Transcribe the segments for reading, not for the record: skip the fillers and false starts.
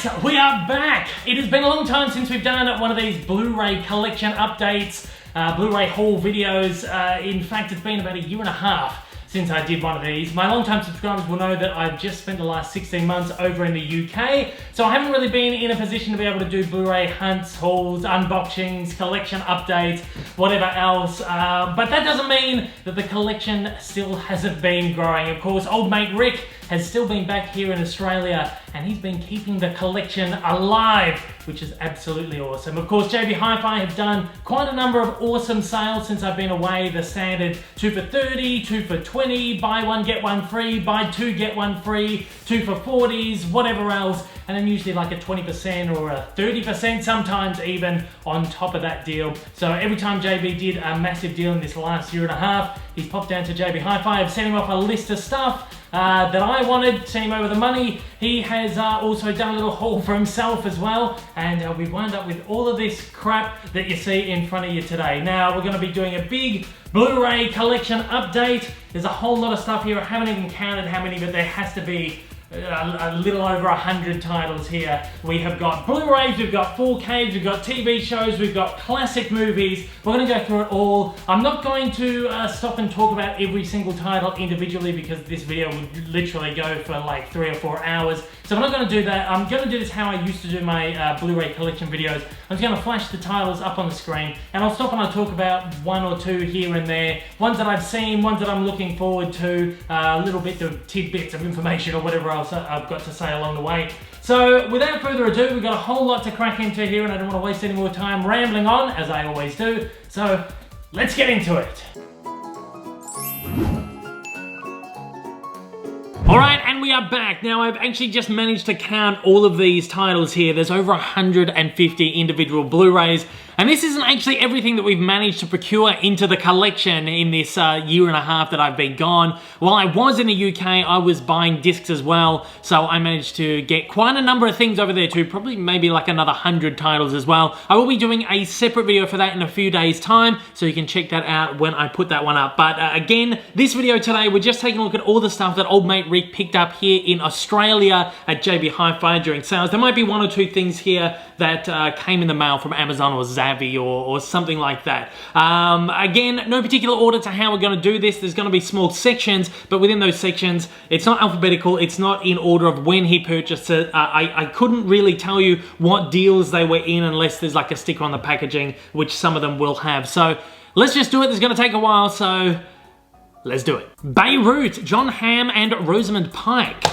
Guys, we are back. It has been a long time since we've done one of these Blu-ray collection updates, Blu-ray haul videos. In fact, it's been about a year and a half since I did one of these. My long-time subscribers will know that I've just spent the last 16 months over in the UK, so I haven't really been in a position to be able to do Blu-ray hunts, hauls, unboxings, collection updates, whatever else. But that doesn't mean that the collection still hasn't been growing. Of course, old mate Rick has still been back here in Australia, and he's been keeping the collection alive, which is absolutely awesome. Of course, JB Hi-Fi have done quite a number of awesome sales since I've been away. The standard 2 for 30, 2 for 20, buy one get one free, buy two get one free, 2 for 40s, whatever else, and then usually like a 20% or a 30% sometimes even on top of that deal. So every time JB did a massive deal in this last year and a half, he's popped down to JB Hi-Fi. I've sent him off a list of stuff that I wanted, sent him over the money. He has also done a little haul for himself as well, and we've wound up with all of this crap that you see in front of you today. Now, we're going to be doing a big Blu-ray collection update. There's a whole lot of stuff here. I haven't even counted how many, but there has to be a little over 100 titles here. We have got Blu-rays, we've got 4Ks, we've got TV shows, we've got classic movies. We're going to go through it all. I'm not going to stop and talk about every single title individually because this video would literally go for like 3 or 4 hours. So I'm not going to do that. I'm going to do this how I used to do my Blu-ray collection videos. I'm just going to flash the titles up on the screen, and I'll stop and I'll talk about one or two here and there. Ones that I've seen, ones that I'm looking forward to, a little bit of tidbits of information or whatever else I've got to say along the way. So without further ado, we've got a whole lot to crack into here, and I don't want to waste any more time rambling on, as I always do. So let's get into it. Alright, and we are back. Now, I've actually just managed to count all of these titles here. There's over 150 individual Blu-rays, and this isn't actually everything that we've managed to procure into the collection in this year and a half that I've been gone. While I was in the UK, I was buying discs as well, so I managed to get quite a number of things over there too, probably maybe like another 100 titles as well. I will be doing a separate video for that in a few days' time, so you can check that out when I put that one up. But again, this video today, we're just taking a look at all the stuff that old mate Rick picked up here in Australia at JB Hi-Fi during sales. There might be one or two things here that came in the mail from Amazon or Zavvi or something like that. Again, no particular order to how we're going to do this. There's going to be small sections, but within those sections, it's not alphabetical. It's not in order of when he purchased it. I couldn't really tell you what deals they were in unless there's like a sticker on the packaging, which some of them will have. So let's just do it. It's going to take a while, so let's do it. Beirut, John Hamm and Rosamund Pike.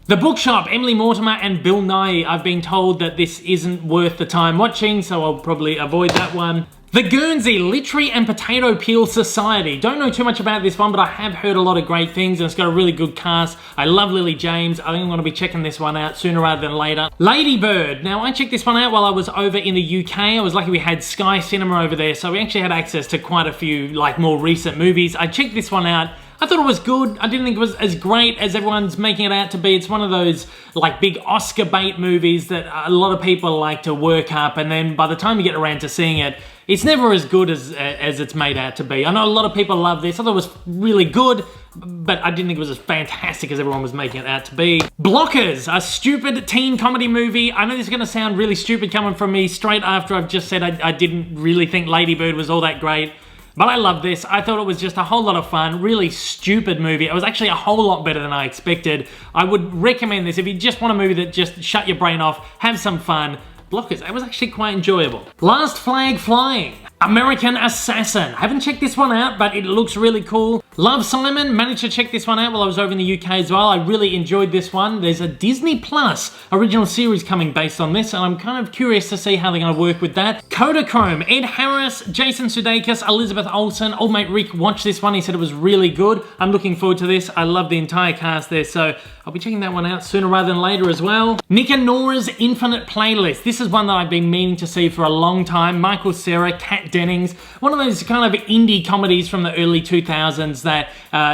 The Bookshop, Emily Mortimer and Bill Nighy. I've been told that this isn't worth the time watching, so I'll probably avoid that one. The Guernsey, Literary and Potato Peel Society. Don't know too much about this one, but I have heard a lot of great things, and it's got a really good cast. I love Lily James. I think I'm going to be checking this one out sooner rather than later. Lady Bird. Now, I checked this one out while I was over in the UK. I was lucky we had Sky Cinema over there, so we actually had access to quite a few, like, more recent movies. I checked this one out. I thought it was good. I didn't think it was as great as everyone's making it out to be. It's one of those like big Oscar bait movies that a lot of people like to work up, and then by the time you get around to seeing it, it's never as good as it's made out to be. I know a lot of people love this. I thought it was really good, but I didn't think it was as fantastic as everyone was making it out to be. Blockers, a stupid teen comedy movie. I know this is going to sound really stupid coming from me straight after I've just said I didn't really think Lady Bird was all that great. But I love this. I thought it was just a whole lot of fun. Really stupid movie. It was actually a whole lot better than I expected. I would recommend this if you just want a movie that just shut your brain off, have some fun. Blockers, it was actually quite enjoyable. Last Flag Flying, American Assassin. I haven't checked this one out, but it looks really cool. Love, Simon. Managed to check this one out while I was over in the UK as well. I really enjoyed this one. There's a Disney Plus original series coming based on this, and I'm kind of curious to see how they're going to work with that. Kodachrome, Ed Harris, Jason Sudeikis, Elizabeth Olsen. Old mate Rick watched this one. He said it was really good. I'm looking forward to this. I love the entire cast there, so I'll be checking that one out sooner rather than later as well. Nick and Nora's Infinite Playlist. This is one that I've been meaning to see for a long time. Michael Cera, Kat Dennings. One of those kind of indie comedies from the early 2000s that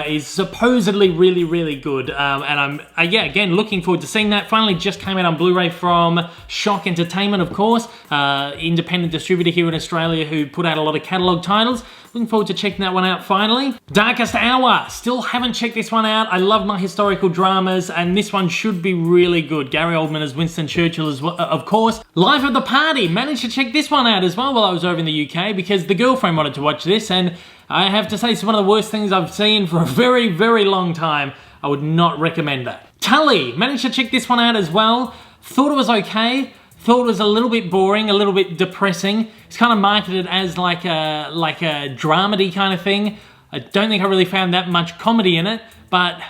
is supposedly really, really good. And I'm, yeah, again, looking forward to seeing that. Finally just came out on Blu-ray from Shock Entertainment, of course. Independent distributor here in Australia who put out a lot of catalogue titles. looking forward to checking that one out finally. Darkest Hour, still haven't checked this one out. I love my historical dramas, and this one should be really good. Gary Oldman as Winston Churchill, as well, of course. Life of the Party, managed to check this one out as well while I was over in the UK because the girlfriend wanted to watch this, and I have to say it's one of the worst things I've seen for a very, very long time. I would not recommend that. Tully, managed to check this one out as well. Thought it was okay. Thought it was a little bit boring, a little bit depressing. It's kind of marketed as like a dramedy kind of thing. I don't think I really found that much comedy in it, but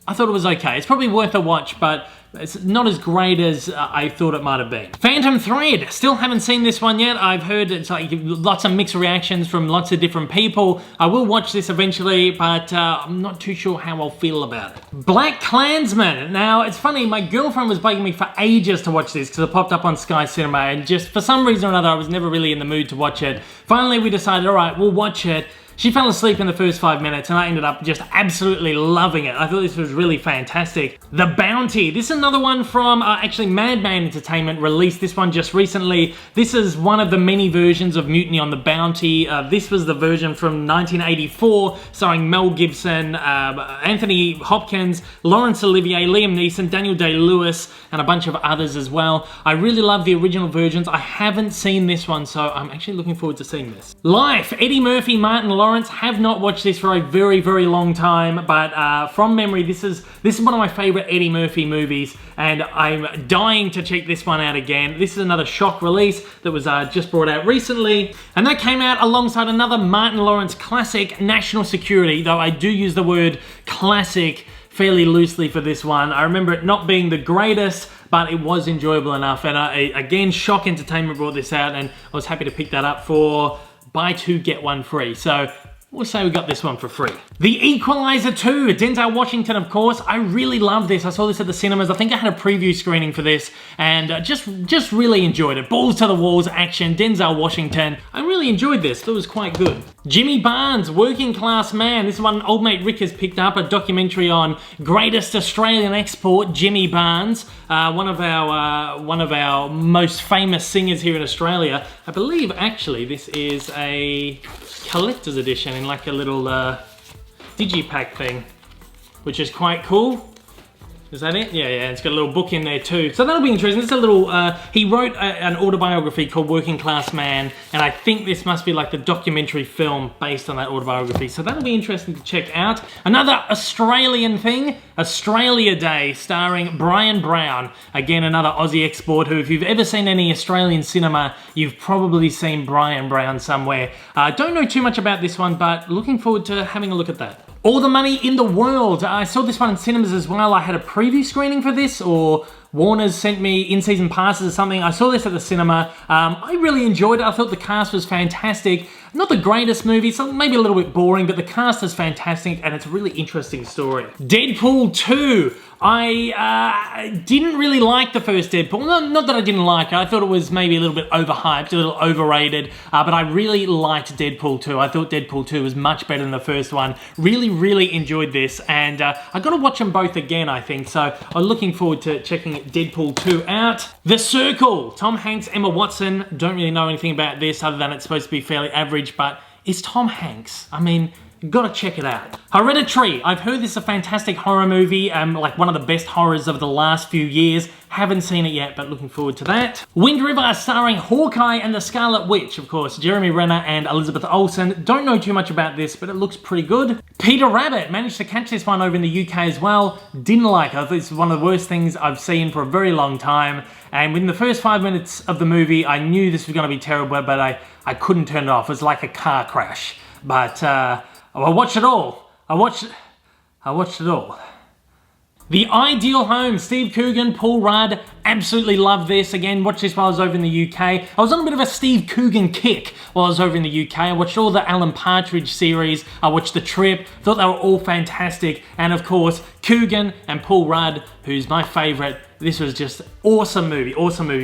I thought it was okay. It's probably worth a watch, but it's not as great as I thought it might have been. Phantom Thread, still haven't seen this one yet. I've heard it's like lots of mixed reactions from lots of different people. I will watch this eventually, but I'm not too sure how I'll feel about it. Black Klansman. Now, it's funny, my girlfriend was begging me for ages to watch this because it popped up on Sky Cinema, and just for some reason or another, I was never really in the mood to watch it. Finally, we decided, all right, we'll watch it. She fell asleep in the first 5 minutes and I ended up just absolutely loving it. I thought this was really fantastic. The Bounty. This is another one from actually Madman Entertainment released this one just recently. This is one of the many versions of Mutiny on the Bounty. This was the version from 1984 starring Mel Gibson, Anthony Hopkins, Laurence Olivier, Liam Neeson, Daniel Day-Lewis, and a bunch of others as well. I really love the original versions. I haven't seen this one, so I'm actually looking forward to seeing this. Life. Eddie Murphy, Martin Lawrence. Have not watched this for a very, very long time, but from memory, this is one of my favorite Eddie Murphy movies, and I'm dying to check this one out again. This is another shock release that was just brought out recently, and that came out alongside another Martin Lawrence classic, National Security, though I do use the word classic fairly loosely for this one. I remember it not being the greatest, but it was enjoyable enough, and again, Shock Entertainment brought this out, and I was happy to pick that up for buy two, get one free. So we'll say we got this one for free. The Equalizer 2, Denzel Washington, of course. I really love this. I saw this at the cinemas. I think I had a preview screening for this, and just really enjoyed it. Balls to the walls action, Denzel Washington. I really enjoyed this. It was quite good. Jimmy Barnes, Working Class Man. This is one old mate Rick has picked up, a documentary on greatest Australian export, Jimmy Barnes. One of our most famous singers here in Australia. I believe actually this is a collector's edition in like a little digipack thing, which is quite cool. Is that it? Yeah, it's got a little book in there too. So that'll be interesting. It's a little, he wrote an autobiography called Working Class Man, and I think this must be like the documentary film based on that autobiography. So that'll be interesting to check out. Another Australian thing, Australia Day, starring Brian Brown. Again, another Aussie export who, if you've ever seen any Australian cinema, you've probably seen Brian Brown somewhere. Don't know too much about this one, but looking forward to having a look at that. All the Money in the World. I saw this one in cinemas as well. I had a preview screening for this, or Warner's sent me in-season passes or something. I saw this at the cinema. I really enjoyed it. I thought the cast was fantastic. Not the greatest movie, so maybe a little bit boring, but the cast is fantastic and it's a really interesting story. Deadpool 2. I didn't really like the first Deadpool. Not that I didn't like it. I thought it was maybe a little bit overhyped, a little overrated, but I really liked Deadpool 2. I thought Deadpool 2 was much better than the first one. Really, really enjoyed this, and I got to watch them both again, I think, so I'm looking forward to checking Deadpool 2 out. The Circle. Tom Hanks, Emma Watson. Don't really know anything about this other than it's supposed to be fairly average, but it's Tom Hanks. I mean, gotta check it out. Hereditary. I've heard this is a fantastic horror movie, like one of the best horrors of the last few years. Haven't seen it yet, but looking forward to that. Wind River, starring Hawkeye and the Scarlet Witch, of course, Jeremy Renner and Elizabeth Olsen. Don't know too much about this, but it looks pretty good. Peter Rabbit, managed to catch this one over in the UK as well. Didn't like it. I thought this was one of the worst things I've seen for a very long time. And within the first 5 minutes of the movie, I knew this was gonna be terrible, but I couldn't turn it off. It was like a car crash. But I watched it all. I watched it all. The Ideal Home, Steve Coogan, Paul Rudd, absolutely loved this. Again, watched this while I was over in the UK. I was on a bit of a Steve Coogan kick while I was over in the UK. I watched all the Alan Partridge series. I watched The Trip. Thought they were all fantastic. And of course, Coogan and Paul Rudd, who's my favorite. This was just awesome movie,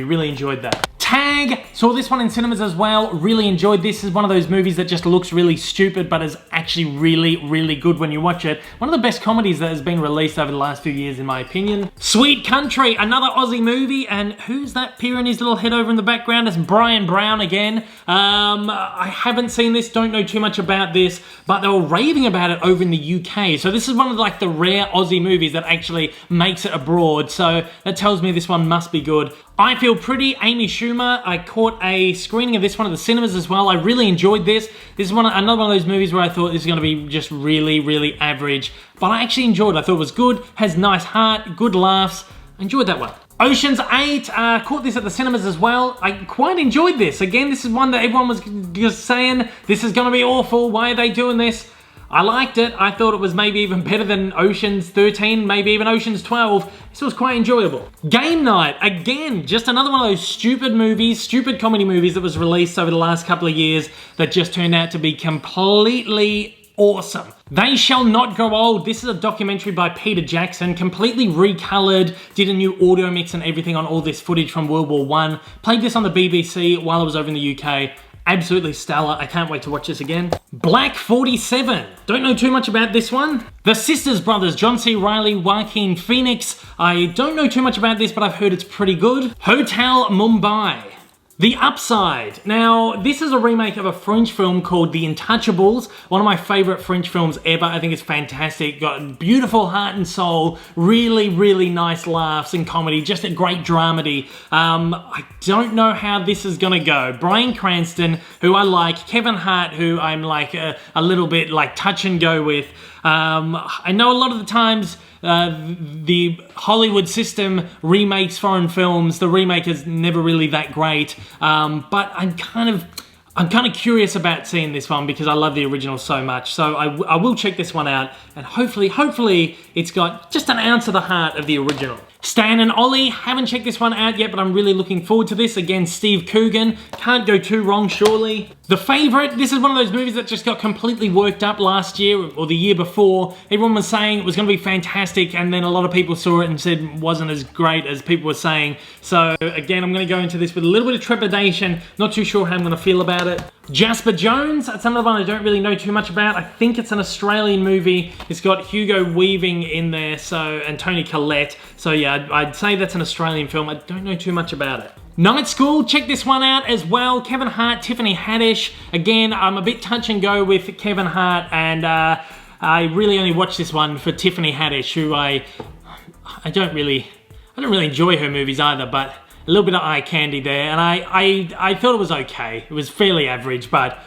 really enjoyed that. Tag, saw this one in cinemas as well, really enjoyed this. This is one of those movies that just looks really stupid but is actually really, really good when you watch it. One of the best comedies that has been released over the last few years in my opinion. Sweet Country, another Aussie movie, and who's that peering his little head over in the background? It's Brian Brown again. I haven't seen this, don't know too much about this, but they were raving about it over in the UK. So this is one of like the rare Aussie movies that actually makes it abroad, so that tells me this one must be good. I Feel Pretty, Amy Schumer. I caught a screening of this one at the cinemas as well. I really enjoyed this. This is another one of those movies where I thought this is going to be just really, really average. But I actually enjoyed it. I thought it was good, has nice heart, good laughs. I enjoyed that one. Ocean's 8, caught this at the cinemas as well. I quite enjoyed this. Again, this is one that everyone was just saying, this is going to be awful. Why are they doing this? I liked it. I thought it was maybe even better than Ocean's 13, maybe even Ocean's 12. This was quite enjoyable. Game Night, again, just another one of those stupid movies, stupid comedy movies that was released over the last couple of years that just turned out to be completely awesome. They Shall Not Grow Old. This is a documentary by Peter Jackson, completely recolored, did a new audio mix and everything on all this footage from World War I. Played this on the BBC while I was over in the UK. Absolutely stellar. I can't wait to watch this again. Black 47. Don't know too much about this one. The Sisters Brothers, John C. Reilly, Joaquin Phoenix. I don't know too much about this, but I've heard it's pretty good. Hotel Mumbai. The Upside. Now, this is a remake of a French film called The Untouchables, one of my favorite French films ever. I think it's fantastic. Got beautiful heart and soul, really, really nice laughs and comedy, just a great dramedy. I don't know how this is gonna go. Bryan Cranston, who I like, Kevin Hart, who I'm like a little bit like touch and go with. I know a lot of the times the Hollywood system remakes foreign films. The remake is never really that great, but I'm kind of curious about seeing this one because I love the original so much. So I will check this one out, and hopefully it's got just an ounce of the heart of the original. Stan and Ollie, haven't checked this one out yet, but I'm really looking forward to this. Again, Steve Coogan, can't go too wrong surely. The Favourite, this is one of those movies that just got completely worked up last year or the year before. Everyone was saying it was going to be fantastic, and then a lot of people saw it and said it wasn't as great as people were saying. So again, I'm going to go into this with a little bit of trepidation, not too sure how I'm going to feel about it. Jasper Jones, that's another one I don't really know too much about. I think it's an Australian movie. It's got Hugo Weaving in there, and Toni Collette. So yeah, I'd say that's an Australian film. I don't know too much about it. Night School, check this one out as well. Kevin Hart, Tiffany Haddish. Again, I'm a bit touch and go with Kevin Hart, and I really only watched this one for Tiffany Haddish, who I don't really enjoy her movies either, but a little bit of eye candy there, and I thought it was okay. It was fairly average, but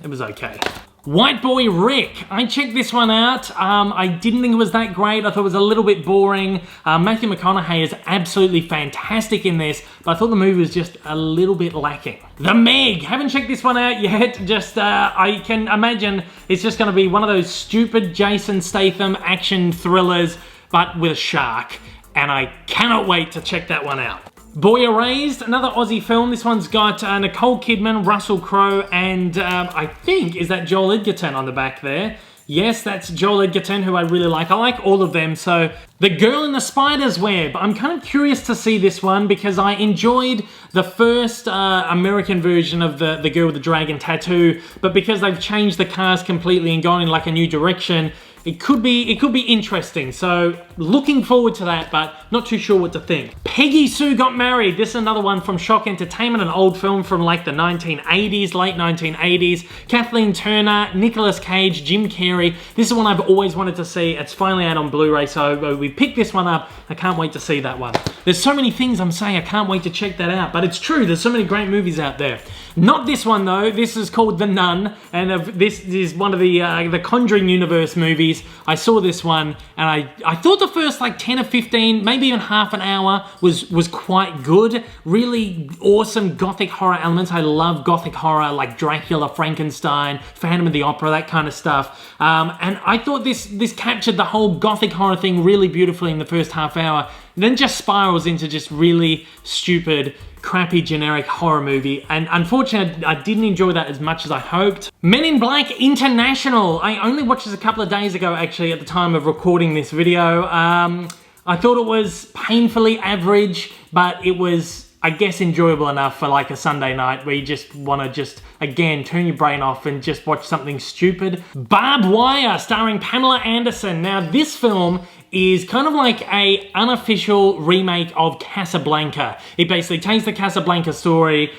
it was okay. White Boy Rick, I checked this one out. I didn't think it was that great. I thought it was a little bit boring. Matthew McConaughey is absolutely fantastic in this, but I thought the movie was just a little bit lacking. The Meg, haven't checked this one out yet. Just, I can imagine it's just gonna be one of those stupid Jason Statham action thrillers, but with a shark, and I cannot wait to check that one out. Boy Erased, another Aussie film. This one's got Nicole Kidman, Russell Crowe, and I think, is that Joel Edgerton on the back there? Yes, that's Joel Edgerton, who I really like. I like all of them. So, The Girl in the Spider's Web. I'm kind of curious to see this one because I enjoyed the first American version of the Girl with the Dragon Tattoo, but because they've changed the cast completely and gone in like a new direction, it could be interesting. So looking forward to that, but not too sure what to think. Peggy Sue Got Married. This is another one from Shock Entertainment, an old film from like the 1980s, late 1980s. Kathleen Turner, Nicolas Cage, Jim Carrey. This is one I've always wanted to see. It's finally out on Blu-ray, so we picked this one up. I can't wait to see that one. There's so many things I'm saying I can't wait to check that out, but it's true, there's so many great movies out there. Not this one though. This is called The Nun, and this is one of the Conjuring universe movies. I saw this one, and I thought the first like 10 or 15, maybe even half an hour was quite good. Really awesome gothic horror elements. I love gothic horror like Dracula, Frankenstein, Phantom of the Opera, that kind of stuff. And I thought this captured the whole gothic horror thing really beautifully in the first half hour. Then just spirals into just really stupid, crappy, generic horror movie, and unfortunately, I didn't enjoy that as much as I hoped. Men in Black International. I only watched this a couple of days ago, actually, at the time of recording this video. I thought it was painfully average, but it was I guess, enjoyable enough for like a Sunday night where you just want to just, again, turn your brain off and just watch something stupid. Barbed Wire, starring Pamela Anderson. Now, this film is kind of like a unofficial remake of Casablanca. It basically takes the Casablanca story,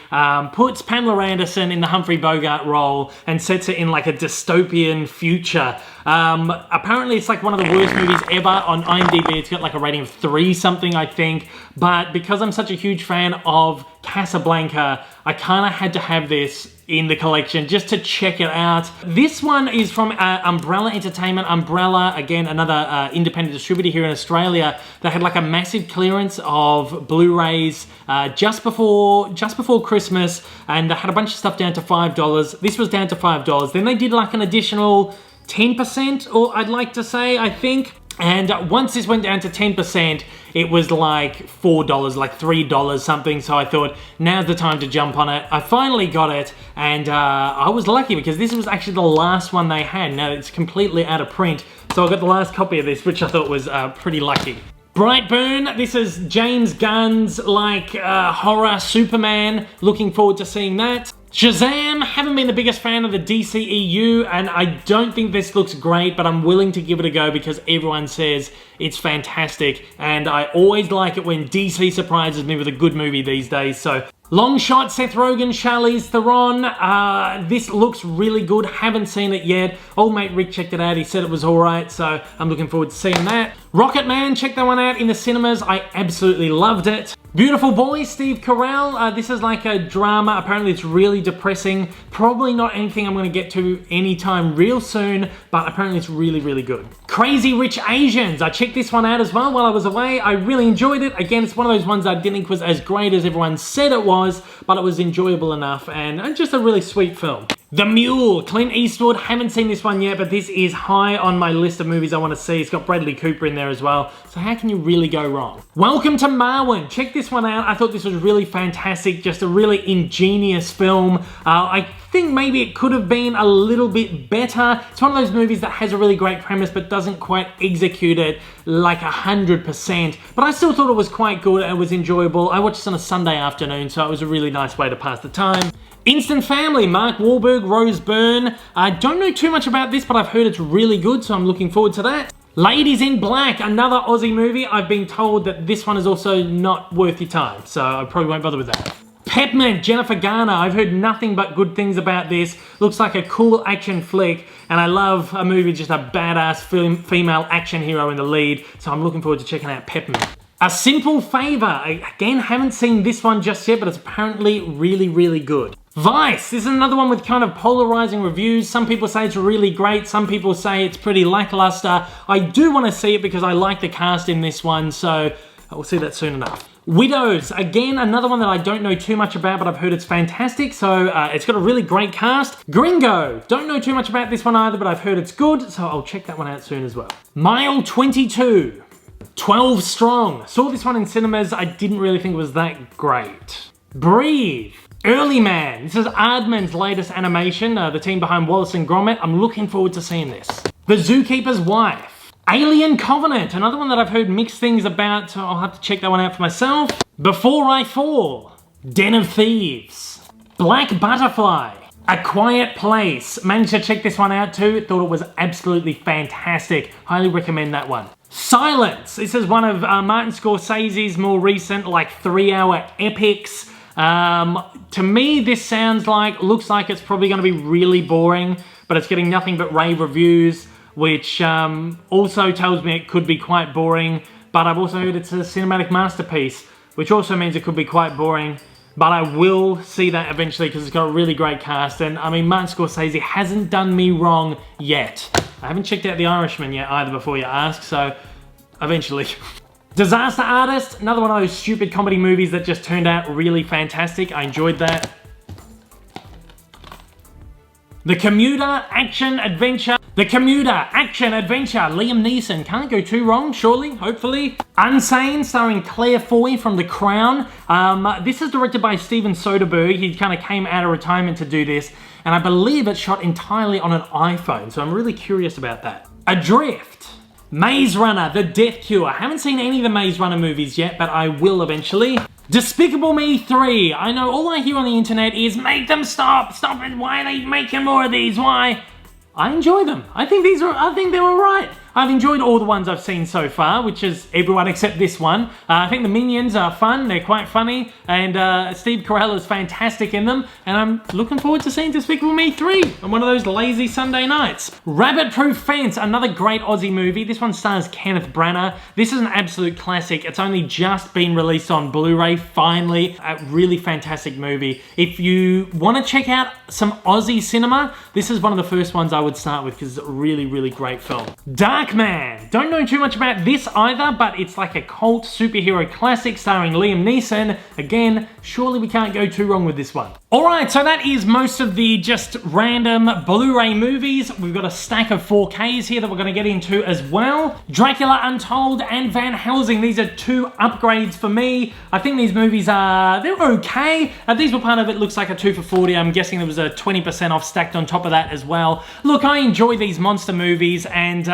puts Pamela Anderson in the Humphrey Bogart role, and sets it in like a dystopian future. Apparently it's like one of the worst movies ever on IMDb. It's got like a rating of 3 something, I think. But because I'm such a huge fan of Casablanca, I kind of had to have this in the collection just to check it out. This one is from Umbrella Entertainment. Umbrella, again, another independent distributor here in Australia. They had like a massive clearance of Blu-rays just before Christmas, and they had a bunch of stuff down to $5. This was down to $5. Then they did like an additional 10%, or I'd like to say, I think. And once this went down to 10%, it was like $4, like $3 something. So I thought, now's the time to jump on it. I finally got it, and I was lucky because this was actually the last one they had. Now it's completely out of print. So I got the last copy of this, which I thought was pretty lucky. Brightburn, this is James Gunn's like horror Superman. Looking forward to seeing that. Shazam, haven't been the biggest fan of the DCEU, and I don't think this looks great, but I'm willing to give it a go because everyone says it's fantastic, and I always like it when DC surprises me with a good movie these days. So, Long Shot, Seth Rogen, Charlize Theron. This looks really good. Haven't seen it yet. Old mate Rick checked it out. He said it was alright, so I'm looking forward to seeing that. Rocket Man, check that one out in the cinemas. I absolutely loved it. Beautiful Boy, Steve Carell. This is like a drama. Apparently it's really depressing. Probably not anything I'm going to get to anytime real soon, but apparently it's really, really good. Crazy Rich Asians. I checked this one out as well while I was away. I really enjoyed it. Again, it's one of those ones I didn't think was as great as everyone said it was, but it was enjoyable enough, and just a really sweet film. The Mule, Clint Eastwood. Haven't seen this one yet, but this is high on my list of movies I want to see. It's got Bradley Cooper in there as well, so how can you really go wrong? Welcome to Marwen. Check this one out. I thought this was really fantastic, just a really ingenious film. I think maybe it could have been a little bit better. It's one of those movies that has a really great premise but doesn't quite execute it like 100%. But I still thought it was quite good and it was enjoyable. I watched this on a Sunday afternoon, so it was a really nice way to pass the time. Instant Family, Mark Wahlberg, Rose Byrne. I don't know too much about this, but I've heard it's really good, so I'm looking forward to that. Ladies in Black, another Aussie movie. I've been told that this one is also not worth your time, so I probably won't bother with that. Peppermint, Jennifer Garner. I've heard nothing but good things about this. Looks like a cool action flick, and I love a movie with just a badass female action hero in the lead, so I'm looking forward to checking out Peppermint. A Simple Favor. Again, haven't seen this one just yet, but it's apparently really, really good. Vice. This is another one with kind of polarizing reviews. Some people say it's really great. Some people say it's pretty lackluster. I do want to see it because I like the cast in this one, so we'll see that soon enough. Widows. Again, another one that I don't know too much about, but I've heard it's fantastic, so it's got a really great cast. Gringo. Don't know too much about this one either, but I've heard it's good, so I'll check that one out soon as well. Mile 22. 12 Strong. Saw this one in cinemas. I didn't really think it was that great. Breathe. Early Man. This is Aardman's latest animation, the team behind Wallace and Gromit. I'm looking forward to seeing this. The Zookeeper's Wife. Alien Covenant. Another one that I've heard mixed things about, so I'll have to check that one out for myself. Before I Fall. Den of Thieves. Black Butterfly. A Quiet Place. Managed to check this one out too. Thought it was absolutely fantastic. Highly recommend that one. Silence. This is one of Martin Scorsese's more recent, like 3-hour epics. To me, this looks like it's probably going to be really boring, but it's getting nothing but rave reviews, which also tells me it could be quite boring, but I've also heard it's a cinematic masterpiece, which also means it could be quite boring, but I will see that eventually because it's got a really great cast, and I mean, Martin Scorsese hasn't done me wrong yet. I haven't checked out The Irishman yet either before you ask, so eventually. Disaster Artist, another one of those stupid comedy movies that just turned out really fantastic. I enjoyed that. The Commuter, Action Adventure. The Commuter, Action Adventure. Liam Neeson. Can't go too wrong, surely, hopefully. Unsane, starring Claire Foy from The Crown. This is directed by Steven Soderbergh. He kind of came out of retirement to do this, and I believe it's shot entirely on an iPhone, so I'm really curious about that. Adrift. Maze Runner, The Death Cure. I haven't seen any of the Maze Runner movies yet, but I will eventually. Despicable Me 3. I know all I hear on the internet is, make them stop it, why are they making more of these, why? I enjoy them. I think they're alright. I've enjoyed all the ones I've seen so far, which is everyone except this one. I think the Minions are fun, they're quite funny, and Steve Carell is fantastic in them, and I'm looking forward to seeing Despicable Me 3 on one of those lazy Sunday nights. Rabbit Proof Fence, another great Aussie movie. This one stars Kenneth Branagh. This is an absolute classic. It's only just been released on Blu-ray, finally. A really fantastic movie. If you want to check out some Aussie cinema, this is one of the first ones I would start with because it's a really, really great film. Darkman. Don't know too much about this either, but it's like a cult superhero classic starring Liam Neeson. Again, surely we can't go too wrong with this one. Alright, so that is most of the just random Blu-ray movies. We've got a stack of 4Ks here that we're going to get into as well. Dracula, Untold, and Van Helsing. These are two upgrades for me. I think these movies they're okay. These were part of it, looks like a 2 for $40. I'm guessing there was a 20% off stacked on top of that as well. Look, I enjoy these monster movies, and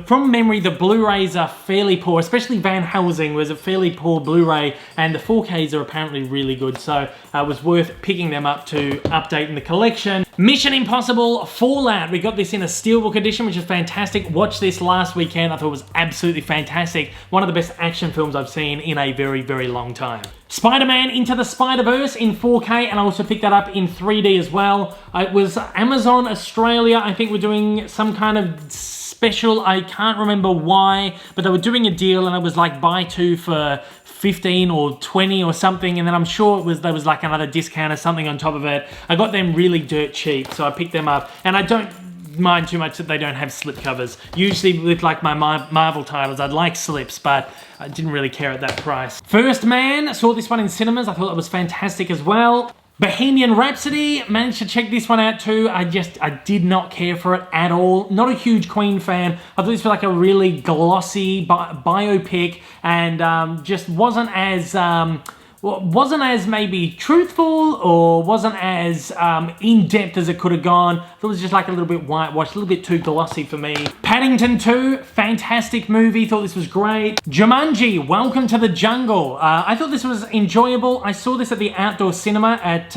from memory, the Blu-rays are fairly poor, especially Van Helsing was a fairly poor Blu-ray, and the 4Ks are apparently really good, so it was worth picking them up to update in the collection. Mission Impossible Fallout. We got this in a Steelbook edition, which is fantastic. Watched this last weekend. I thought it was absolutely fantastic. One of the best action films I've seen in a very, very long time. Spider-Man Into the Spider-Verse in 4K, and I also picked that up in 3D as well. It was Amazon Australia. I think we're doing some kind of special. I can't remember why, but they were doing a deal, and it was like buy two for 15 or 20 or something, and then I'm sure there was like another discount or something on top of it. I got them really dirt cheap, so I picked them up, and I don't mind too much that they don't have slip covers. Usually with like my Marvel titles, I'd like slips, but I didn't really care at that price. First Man, saw this one in cinemas. I thought it was fantastic as well. Bohemian Rhapsody, managed to check this one out too. I did not care for it at all. Not a huge Queen fan. I thought this was like a really glossy biopic, and just wasn't as maybe truthful, or wasn't as in-depth as it could have gone. It was just like a little bit whitewashed, a little bit too glossy for me. Paddington 2, fantastic movie, thought this was great. Jumanji, Welcome to the Jungle. I thought this was enjoyable. I saw this at the outdoor cinema at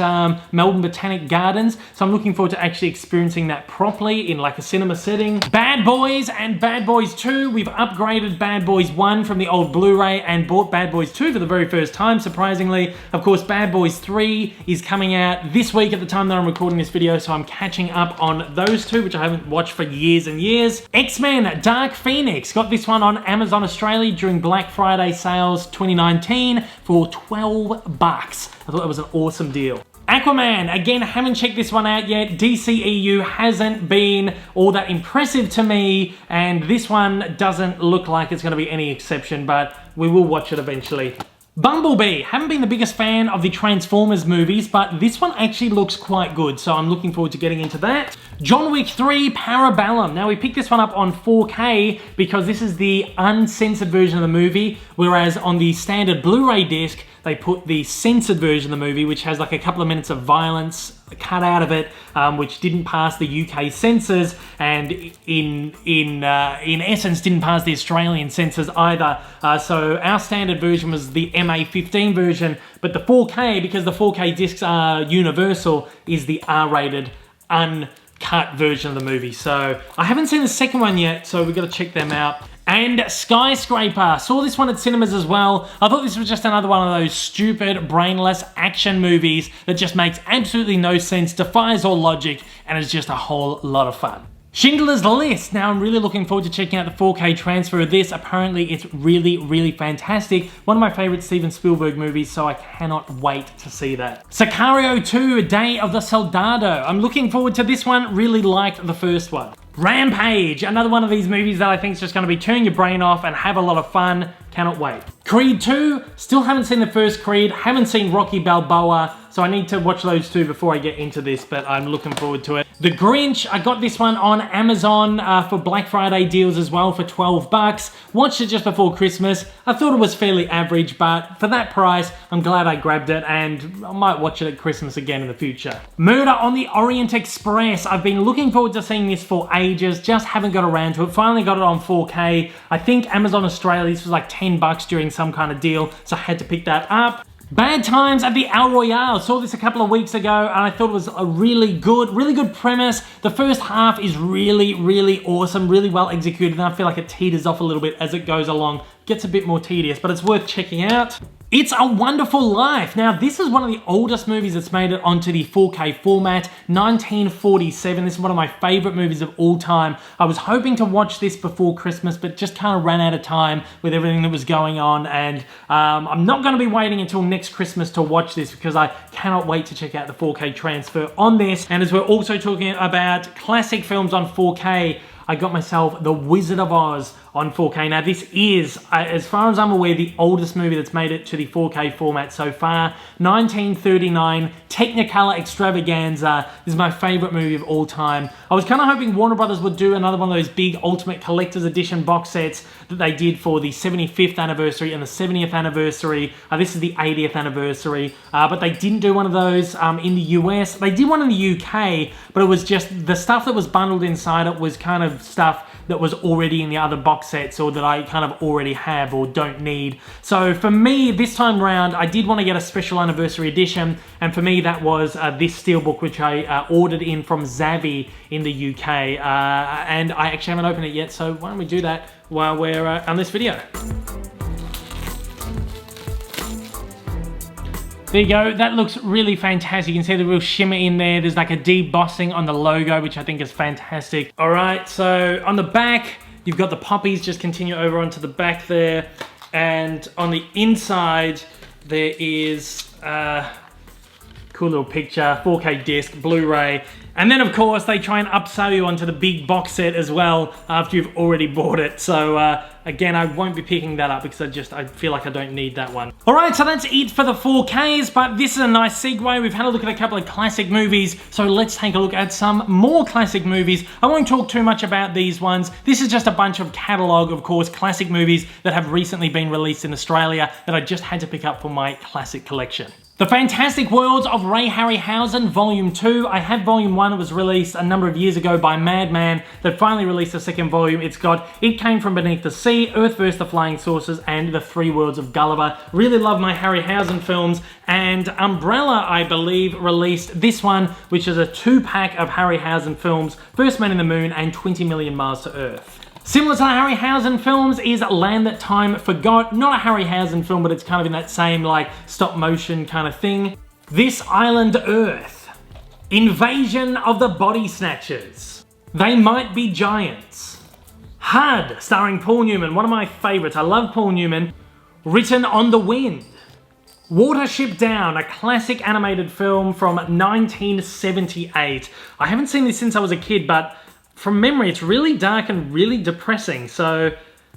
Melbourne Botanic Gardens, so I'm looking forward to actually experiencing that properly in like a cinema setting. Bad Boys and Bad Boys 2. We've upgraded Bad Boys 1 from the old Blu-ray and bought Bad Boys 2 for the very first time, surprisingly. Of course, Bad Boys 3 is coming out this week at the time that I'm recording this video, so I'm catching up on those two, which I haven't watched for years and years. X-Men Dark Phoenix, got this one on Amazon Australia during Black Friday sales 2019 for $12. I thought that was an awesome deal. Aquaman, again, haven't checked this one out yet. DCEU hasn't been all that impressive to me, and this one doesn't look like it's going to be any exception, but we will watch it eventually. Bumblebee, haven't been the biggest fan of the Transformers movies, but this one actually looks quite good, so I'm looking forward to getting into that. John Wick 3 Parabellum. Now, we picked this one up on 4K because this is the uncensored version of the movie, whereas on the standard Blu-ray disc, they put the censored version of the movie, which has like a couple of minutes of violence cut out of it, which didn't pass the UK censors, and in essence didn't pass the Australian censors either. So our standard version was the MA15 version, but the 4K, because the 4K discs are universal, is the R-rated uncut version of the movie. So I haven't seen the second one yet, so we've got to check them out. And Skyscraper, saw this one at cinemas as well. I thought this was just another one of those stupid, brainless action movies that just makes absolutely no sense, defies all logic, and is just a whole lot of fun. Schindler's List. Now, I'm really looking forward to checking out the 4K transfer of this. Apparently, it's really, really fantastic. One of my favorite Steven Spielberg movies, so I cannot wait to see that. Sicario 2, Day of the Soldado. I'm looking forward to this one. Really liked the first one. Rampage, another one of these movies that I think is just going to be turn your brain off and have a lot of fun. Cannot wait. Creed 2, still haven't seen the first Creed, haven't seen Rocky Balboa, so I need to watch those two before I get into this, but I'm looking forward to it. The Grinch, I got this one on Amazon for Black Friday deals as well for $12. Watched it just before Christmas. I thought it was fairly average, but for that price, I'm glad I grabbed it, and I might watch it at Christmas again in the future. Murder on the Orient Express. I've been looking forward to seeing this for ages, just haven't got around to it. Finally got it on 4K. I think Amazon Australia, this was like $10 during some kind of deal, so I had to pick that up. Bad Times at the El Royale. Saw this a couple of weeks ago and I thought it was a really good premise. The first half is really awesome, really well executed, and I feel like it teeters off a little bit as it goes along. Gets a bit more tedious, but it's worth checking out. It's a Wonderful Life. Now, this is one of the oldest movies that's made it onto the 4K format, 1947. This is one of my favorite movies of all time. I was hoping to watch this before Christmas, but just kind of ran out of time with everything that was going on, and I'm not going to be waiting until next Christmas to watch this because I cannot wait to check out the 4K transfer on this. And as we're also talking about classic films on 4K, I got myself The Wizard of Oz on 4K. Now this is, as far as I'm aware, the oldest movie that's made it to the 4K format so far. 1939, Technicolor extravaganza. This is my favorite movie of all time. I was kind of hoping Warner Brothers would do another one of those big Ultimate Collector's Edition box sets that they did for the 75th anniversary and the 70th anniversary. This is the 80th anniversary, but they didn't do one of those in the US. They did one in the UK, but it was just the stuff that was bundled inside it was kind of stuff that was already in the other box sets or that I kind of already have or don't need. So for me, this time round, I did want to get a special anniversary edition, and for me that was this steelbook, which I ordered in from Zavvi in the UK, and I actually haven't opened it yet, so why don't we do that while we're on this video. There you go, that looks really fantastic. You can see the real shimmer in there. There's like a debossing on the logo, which I think is fantastic. All right, so on the back, you've got the poppies, just continue over onto the back there. And on the inside, there is a cool little picture, 4K disc, Blu-ray. And then of course, they try and upsell you onto the big box set as well after you've already bought it. So again, I won't be picking that up because I feel like I don't need that one. All right, so that's it for the 4Ks, but this is a nice segue. We've had a look at a couple of classic movies, so let's take a look at some more classic movies. I won't talk too much about these ones. This is just a bunch of catalogue, of course, classic movies that have recently been released in Australia that I just had to pick up for my classic collection. The Fantastic Worlds of Ray Harryhausen, Volume 2. I had Volume 1, it was released a number of years ago by Madman. They finally released the second volume. It's got It Came From Beneath the Sea, Earth vs. the Flying Saucers, and The Three Worlds of Gulliver. Really love my Harryhausen films, and Umbrella, I believe, released this one, which is a 2-pack of Harryhausen films, First Man in the Moon and 20 Million Miles to Earth. Similar to the Harryhausen films is Land That Time Forgot. Not a Harryhausen film, but it's kind of in that same like stop motion kind of thing. This Island Earth. Invasion of the Body Snatchers. They Might Be Giants. HUD, starring Paul Newman, one of my favorites. I love Paul Newman. Written on the Wind. Watership Down, a classic animated film from 1978. I haven't seen this since I was a kid, but from memory, it's really dark and really depressing, so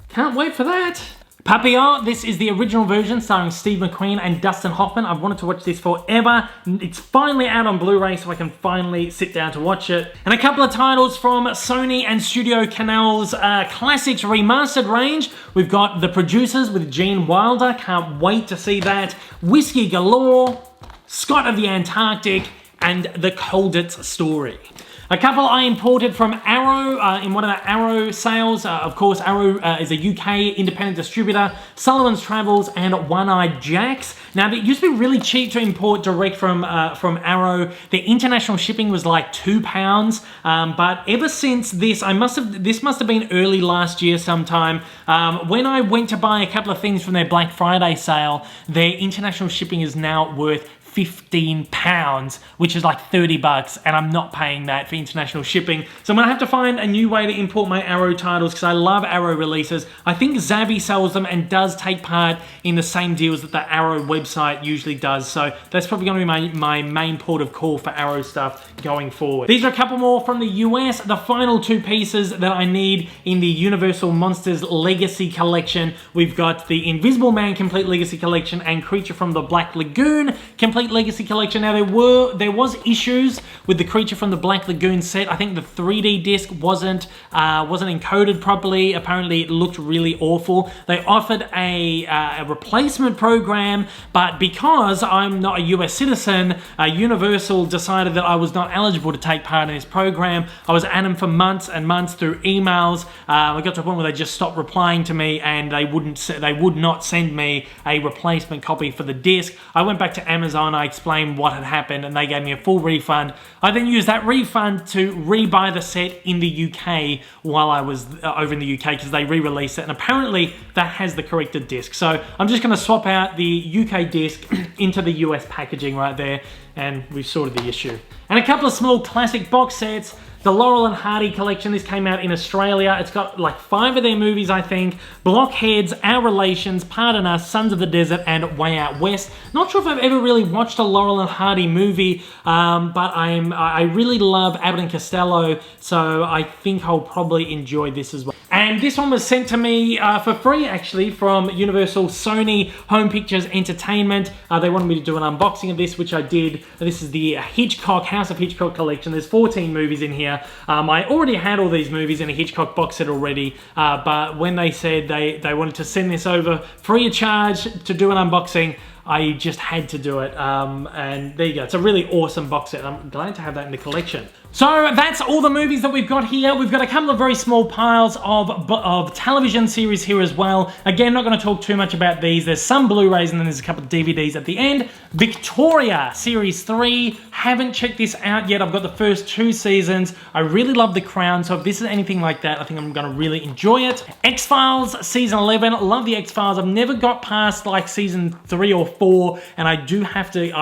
can't wait for that. Papillon, this is the original version starring Steve McQueen and Dustin Hoffman. I've wanted to watch this forever. It's finally out on Blu-ray, so I can finally sit down to watch it. And a couple of titles from Sony and Studio Canal's Classics Remastered range. We've got The Producers with Gene Wilder. Can't wait to see that. Whiskey Galore, Scott of the Antarctic, and The Colditz Story. A couple I imported from Arrow in one of the Arrow sales. Of course, Arrow is a UK independent distributor. Sullivan's Travels and One-Eyed Jacks. Now, it used to be really cheap to import direct from Arrow. The international shipping was like £2, but ever since this, this must have been early last year sometime. When I went to buy a couple of things from their Black Friday sale, their international shipping is now worth £15, which is like $30, and I'm not paying that for international shipping. So I'm gonna have to find a new way to import my Arrow titles because I love Arrow releases. I think Zavvi sells them and does take part in the same deals that the Arrow website usually does. So that's probably gonna be my main port of call for Arrow stuff going forward. These are a couple more from the US. The final two pieces that I need in the Universal Monsters Legacy Collection. We've got the Invisible Man Complete Legacy Collection and Creature from the Black Lagoon Complete complete Legacy collection. Now there was issues with the Creature from the Black Lagoon set. I think the 3D disc wasn't encoded properly. Apparently it looked really awful. They offered a replacement program, but because I'm not a US citizen, Universal decided that I was not eligible to take part in this program. I was at them for months and months through emails. I got to a point where they just stopped replying to me, and they would not send me a replacement copy for the disc. I went back to Amazon, I explained what had happened, and they gave me a full refund. I then used that refund to rebuy the set in the UK while I was over in the UK, because they re-released it, and apparently that has the corrected disc. So I'm just going to swap out the UK disc into the US packaging right there, and we've sorted the issue. And a couple of small classic box sets. The Laurel and Hardy collection, this came out in Australia. It's got like 5 of their movies, I think. Blockheads, Our Relations, Pardon Us, Sons of the Desert, and Way Out West. Not sure if I've ever really watched a Laurel and Hardy movie, but I really love Abbott and Costello, so I think I'll probably enjoy this as well. And this one was sent to me for free, actually, from Universal Sony Home Pictures Entertainment. They wanted me to do an unboxing of this, which I did. This is the House of Hitchcock collection. There's 14 movies in here. I already had all these movies in a Hitchcock box set already, but when they said they wanted to send this over free of charge to do an unboxing, I just had to do it, and there you go. It's a really awesome box set. I'm glad to have that in the collection. So that's all the movies that we've got here. We've got a couple of very small piles of television series here as well. Again, not going to talk too much about these. There's some Blu-rays and then there's a couple of DVDs at the end. Victoria Series 3. Haven't checked this out yet. I've got the first 2 seasons. I really love The Crown, so if this is anything like that, I think I'm going to really enjoy it. X-Files Season 11. Love the X-Files. I've never got past like Season 3 or 4, and I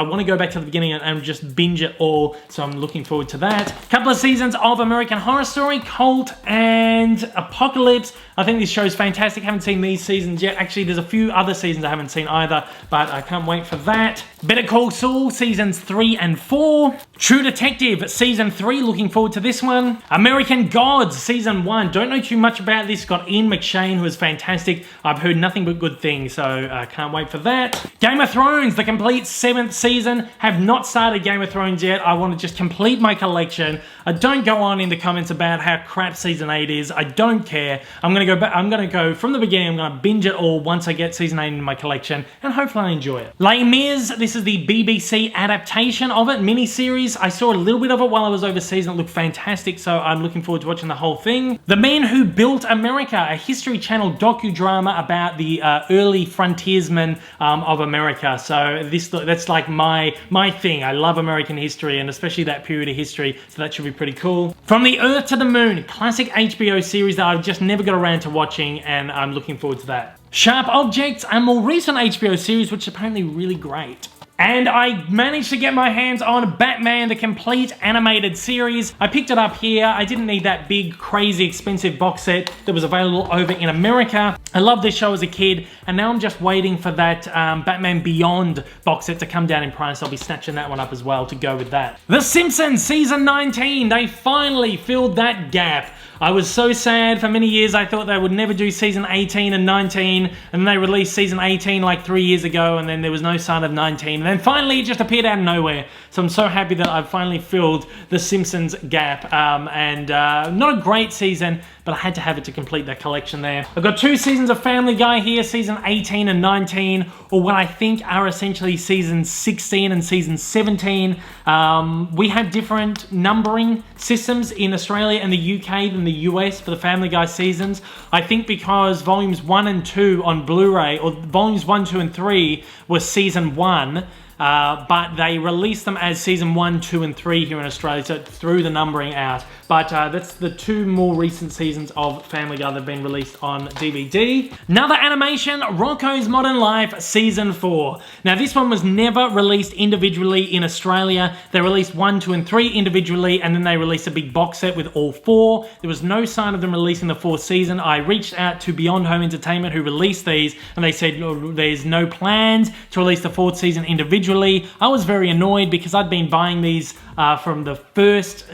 want to go back to the beginning and just binge it all, so I'm looking forward to that. Couple of seasons of American Horror Story, Cult and Apocalypse. I think this show's fantastic. Haven't seen these seasons yet. Actually, there's a few other seasons I haven't seen either, but I can't wait for that. Better Call Saul, Seasons 3 and 4. True Detective, Season 3, looking forward to this one. American Gods, Season 1. Don't know too much about this. Got Ian McShane, who is fantastic. I've heard nothing but good things, so I can't wait for that. Game of Thrones, the complete 7th season. Have not started Game of Thrones yet. I want to just complete my collection. Don't go on in the comments about how crap Season 8 is. I don't care. I'm going to go back. I'm going to go from the beginning. I'm going to binge it all once I get Season 8 in my collection, and hopefully I enjoy it. Les Mis, this is the BBC adaptation of it, mini-series. I saw a little bit of it while I was overseas and it looked fantastic, so I'm looking forward to watching the whole thing. The Men Who Built America, a History Channel docudrama about the early frontiersmen of America. So that's like my thing. I love American history, and especially that period of history, so that should be pretty cool. From the Earth to the Moon, classic HBO series that I've just never got around to watching, and I'm looking forward to that. Sharp Objects, a more recent HBO series, which is apparently really great. And I managed to get my hands on Batman, the complete animated series. I picked it up here. I didn't need that big, crazy, expensive box set that was available over in America. I loved this show as a kid, and now I'm just waiting for that Batman Beyond box set to come down in price. I'll be snatching that one up as well to go with that. The Simpsons Season 19. They finally filled that gap. I was so sad for many years. I thought they would never do Season 18 and 19, and then they released Season 18 like 3 years ago, and then there was no sign of 19, and then finally it just appeared out of nowhere. So I'm so happy that I've finally filled the Simpsons gap, not a great season, but I had to have it to complete that collection there. I've got 2 seasons of Family Guy here, Season 18 and 19, or what I think are essentially Season 16 and Season 17. We have different numbering systems in Australia and the UK than the US for the Family Guy seasons. I think because Volumes 1 and 2 on Blu-ray, or Volumes 1, 2 and 3 were Season 1, but they released them as Season 1, 2 and 3 here in Australia, so it threw the numbering out. But that's the 2 more recent seasons of Family Guy that have been released on DVD. Another animation, Rocko's Modern Life Season 4. Now this one was never released individually in Australia. They released 1, 2 and 3 individually, and then they released a big box set with all 4. There was no sign of them releasing the 4th season. I reached out to Beyond Home Entertainment, who released these, and they said there's no plans to release the 4th season individually. individually. I was very annoyed because I'd been buying these from the first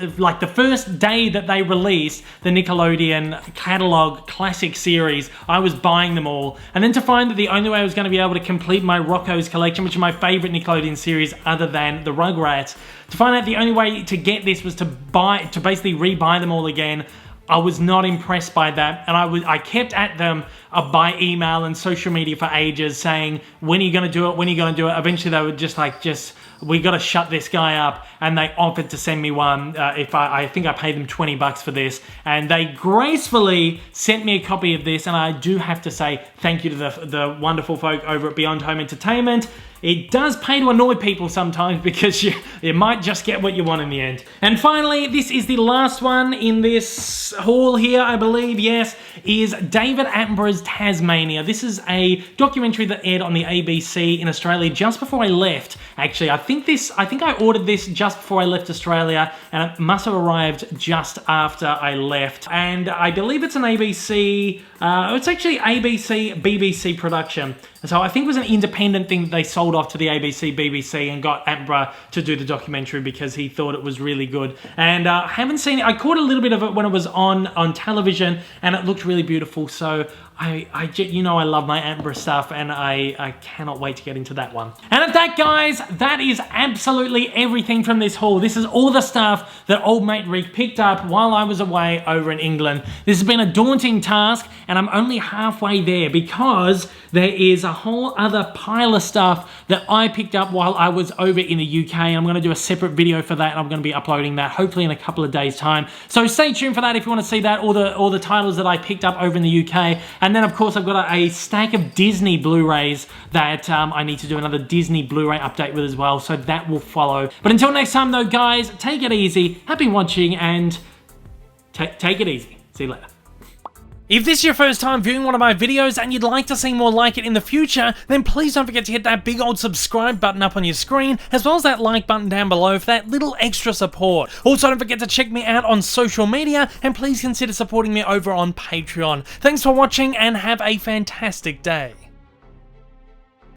day that they released the Nickelodeon catalog classic series. I was buying them all, and then to find that the only way I was going to be able to complete my Rocko's collection, which is my favorite Nickelodeon series other than the Rugrats, to find out the only way to get this was to basically rebuy them all again. I was not impressed by that, and I kept at them by email and social media for ages saying, when are you going to do it, when are you going to do it? Eventually they were just we got to shut this guy up, and they offered to send me one if I think I paid them $20 for this, and they gracefully sent me a copy of this, and I do have to say thank you to the wonderful folk over at Beyond Home Entertainment. It does pay to annoy people sometimes because you might just get what you want in the end. And finally, this is the last one in this haul here, I believe, yes, is David Attenborough's Tasmania. This is a documentary that aired on the ABC in Australia just before I left. Actually, I think I ordered this just before I left Australia, and it must have arrived just after I left. And I believe it's an ABC, it's actually ABC BBC production. So I think it was an independent thing that they sold off to the ABC, BBC, and got Attenborough to do the documentary because he thought it was really good. And I haven't seen it. I caught a little bit of it when it was on television, and it looked really beautiful. So I love my Attenborough stuff, and I cannot wait to get into that one. And at that, guys, that is absolutely everything from this haul. This is all the stuff that old mate Rick picked up while I was away over in England. This has been a daunting task, and I'm only halfway there because there is a whole other pile of stuff that I picked up while I was over in the UK. I'm going to do a separate video for that, and I'm going to be uploading that hopefully in a couple of days' time. So stay tuned for that if you want to see that, all the titles that I picked up over in the UK. And then, of course, I've got a stack of Disney Blu-rays that I need to do another Disney Blu-ray update with as well, so that will follow. But until next time, though, guys, take it easy, happy watching, and take it easy. See you later. If this is your first time viewing one of my videos and you'd like to see more like it in the future, then please don't forget to hit that big old subscribe button up on your screen, as well as that like button down below for that little extra support. Also, don't forget to check me out on social media, and please consider supporting me over on Patreon. Thanks for watching, and have a fantastic day.